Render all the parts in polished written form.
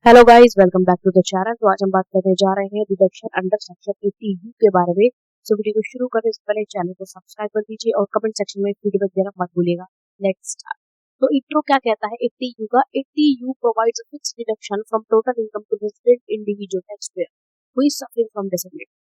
Hello guys, welcome back to the channel. तो आज हम बात करने जा रहे हैं डिडक्शन अंडर सेक्शन 80U के बारे में। सो वीडियो को शुरू करने से पहले चैनल को सब्सक्राइब कर दीजिए और कमेंट सेक्शन में फीडबैक देना मत भूलिएगा। Let's start. तो इंट्रो क्या कहता है 80U का? 80U provides a fixed deduction from total income to resident individual taxpayer who is suffering from disability.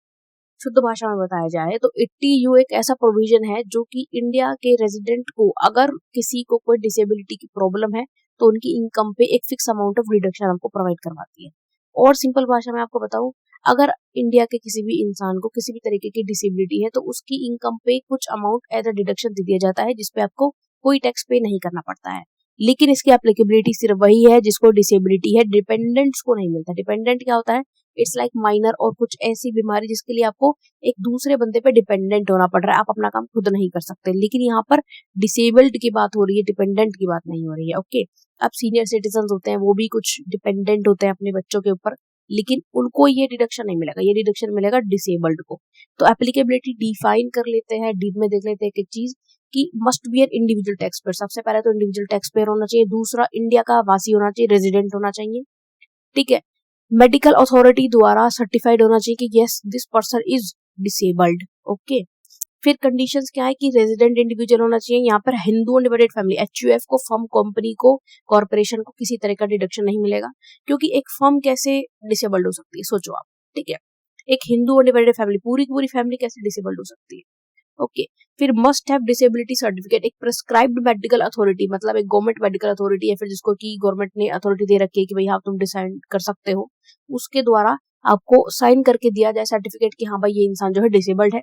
शुद्ध भाषा में बताया जाए तो 80U एक ऐसा प्रोविजन है जो कि इंडिया के रेजिडेंट को, अगर किसी को कोई डिसेबिलिटी की प्रॉब्लम है तो उनकी इनकम पे एक फिक्स अमाउंट ऑफ रिडक्शन हमको प्रोवाइड करवाती है। और सिंपल भाषा में आपको बताऊं, अगर इंडिया के किसी भी इंसान को किसी भी तरीके की डिसेबिलिटी है तो उसकी इनकम पे कुछ अमाउंट एज अ डिडक्शन दे दिया जाता है, जिसपे आपको कोई टैक्स पे नहीं करना पड़ता है। लेकिन इसकी एप्लीकेबिलिटी सिर्फ वही है जिसको डिसेबिलिटी है, डिपेंडेंट्स को नहीं मिलता। डिपेंडेंट क्या होता है? इट्स लाइक माइनर और कुछ ऐसी बीमारी जिसके लिए आपको एक दूसरे बंदे पे डिपेंडेंट होना पड़ रहा है, आप अपना काम खुद नहीं कर सकते। लेकिन यहाँ पर डिसेबल्ड की बात हो रही है, डिपेंडेंट की बात नहीं हो रही है। ओके, अब सीनियर सिटीजन होते हैं, वो भी कुछ डिपेंडेंट होते हैं अपने बच्चों के ऊपर, लेकिन उनको ये डिडक्शन नहीं मिलेगा, ये डिडक्शन मिलेगा डिसेबल्ड को। तो एप्लीकेबिलिटी डिफाइन कर लेते हैं, डीप में देख लेते हैं एक चीज कि must be an individual tax payer. सबसे पहले तो इंडिविजुअल टैक्स पेयर होना चाहिए, दूसरा इंडिया का वासी होना चाहिए, रेजिडेंट होना चाहिए। ठीक है, मेडिकल अथॉरिटी द्वारा सर्टिफाइड होना चाहिए कि yes this person is disabled. Okay, फिर कंडीशंस क्या है कि रेजिडेंट इंडिविजुअल होना चाहिए। यहाँ पर हिंदू अनडिवाइडेड फैमिली, HUF को, फर्म, कंपनी को, कॉर्पोरेशन को किसी तरह का डिडक्शन नहीं मिलेगा, क्योंकि एक फर्म कैसे डिसेबल्ड हो सकती है, सोचो आप। ठीक है, एक हिंदू अनडिवाइडेड फैमिली, पूरी की पूरी फैमिली कैसे डिसेबल्ड हो सकती है? ओके, फिर मस्ट हैव डिसेबिलिटी सर्टिफिकेट। एक प्रिस्क्राइब्ड मेडिकल अथॉरिटी, मतलब एक गवर्नमेंट मेडिकल अथॉरिटी है, फिर जिसको कि गवर्नमेंट ने अथॉरिटी दे रखी है कि भाई हाँ तुम डिसाइड कर सकते हो, उसके द्वारा आपको साइन करके दिया जाए सर्टिफिकेट कि हाँ भाई ये इंसान जो है डिसेबल्ड है।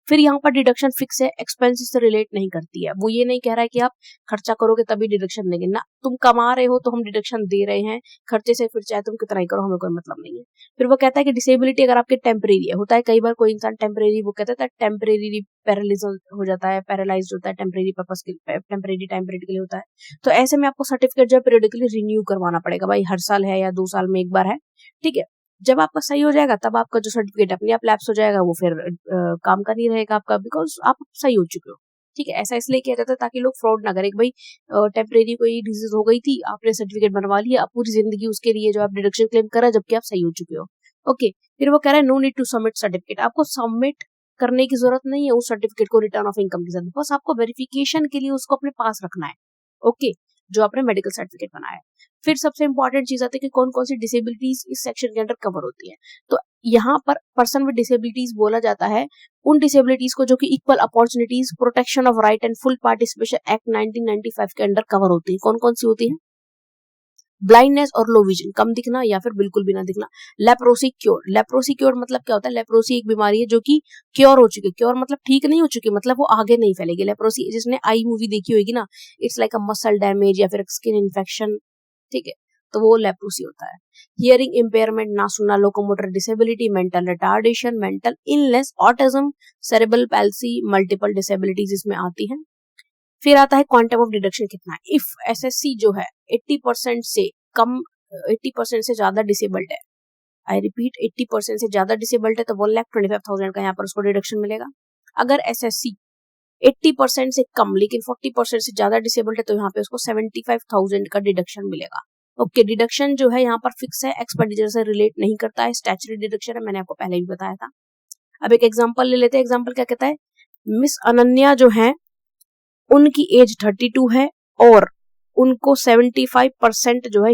फिर यहाँ पर डिडक्शन फिक्स है, एक्सपेंसेस से रिलेट नहीं करती है। वो ये नहीं कह रहा है कि आप खर्चा करोगे तभी डिडक्शन देंगे ना, तुम कमा रहे हो तो हम डिडक्शन दे रहे हैं खर्चे से, फिर चाहे तुम कितना ही करो हमें कोई मतलब नहीं है। फिर वो कहता है कि डिसेबिलिटी अगर आपके टेम्परेरी है, होता है कई बार कोई इंसान टेम्परेरी, वो कहता है टेम्परेरी पैरालिज हो जाता है, पैरालाइज होता है, टेम्परेरी पर्पस के, टेम्परेरी टाइम पीरियड के लिए होता है। तो ऐसे में आपको सर्टिफिकेट जो है पीरियडिकली रिन्यू करवाना पड़ेगा, भाई हर साल है या 2 साल में एक बार है। ठीक है, जब आपका सही हो जाएगा तब आपका जो सर्टिफिकेट अपने आप लैप्स हो जाएगा, वो फिर काम का नहीं रहेगा आपका, बिकॉज आप सही हो चुके हो। ठीक है, ऐसा इसलिए किया जाता है ताकि लोग फ्रॉड ना करें। भाई टेम्परेरी कोई डिजीज हो गई थी, आपने सर्टिफिकेट बनवा लिया, अब पूरी जिंदगी उसके लिए जो आप डिडक्शन क्लेम करा जबकि आप सही हो चुके हो। ओके, फिर वो कह रहा है no need to submit certificate. आपको सबमिट करने की जरूरत नहीं है उस सर्टिफिकेट को रिटर्न ऑफ इनकम के साथ, बस आपको वेरिफिकेशन के लिए उसको अपने पास रखना है। ओके, जो आपने मेडिकल सर्टिफिकेट बनाया है। फिर सबसे इंपॉर्टेंट चीज आती है कि कौन कौन सी डिसेबिलिटीज इस सेक्शन के अंदर कवर होती है। तो यहाँ पर पर्सन विद डिसेबिलिटीज बोला जाता है उन डिसेबिलिटीज को जो कि equal opportunities, protection of right and full participation act 1995 के अंडर कवर होती है। कौन कौन सी होती है? ब्लाइंडनेस और लो विजन, कम दिखना या फिर बिल्कुल भी ना दिखना। लेप्रोसी क्योर, लेप्रोसी क्योर मतलब क्या होता है? लेप्रोसी एक बीमारी है जो कि क्योर हो चुकी है। क्योर मतलब ठीक नहीं हो चुकी, मतलब वो आगे नहीं फैलेगी। लेप्रोसी, जिसने आई मूवी देखी होगी ना, it's like a muscle damage या फिर स्किन इन्फेक्शन। ठीक है, तो वो लेप्रोसी होता है। हियरिंग इम्पेयरमेंट, ना सुनना, locomotor disability, mental retardation, mental illness, autism, cerebral palsy, multiple disabilities इसमें आती है। फिर आता है क्वांटम ऑफ डिडक्शन कितना है। इफ SSC जो है 80% से कम, 80% से ज्यादा डिसेबल्ड है, आई रिपीट 80% से ज्यादा डिसेबल्ड है, तो 1,25,000 का यहाँ पर उसको डिडक्शन मिलेगा। अगर SSC 80% से कम लेकिन 40% से ज्यादा डिसेबल्ड है तो यहाँ पे उसको 75,000 का डिडक्शन मिलेगा। ओके, डिडक्शन जो है यहाँ पर फिक्स है, एक्सपेंडिचर से रिलेट नहीं करता है, स्टैच्यूटरी डिडक्शन है, मैंने आपको पहले भी बताया था। अब एक एग्जांपल ले लेते हैं। एग्जांपल क्या कहता है? मिस अनन्या जो है उनकी एज 32 है और उनको 75% जो है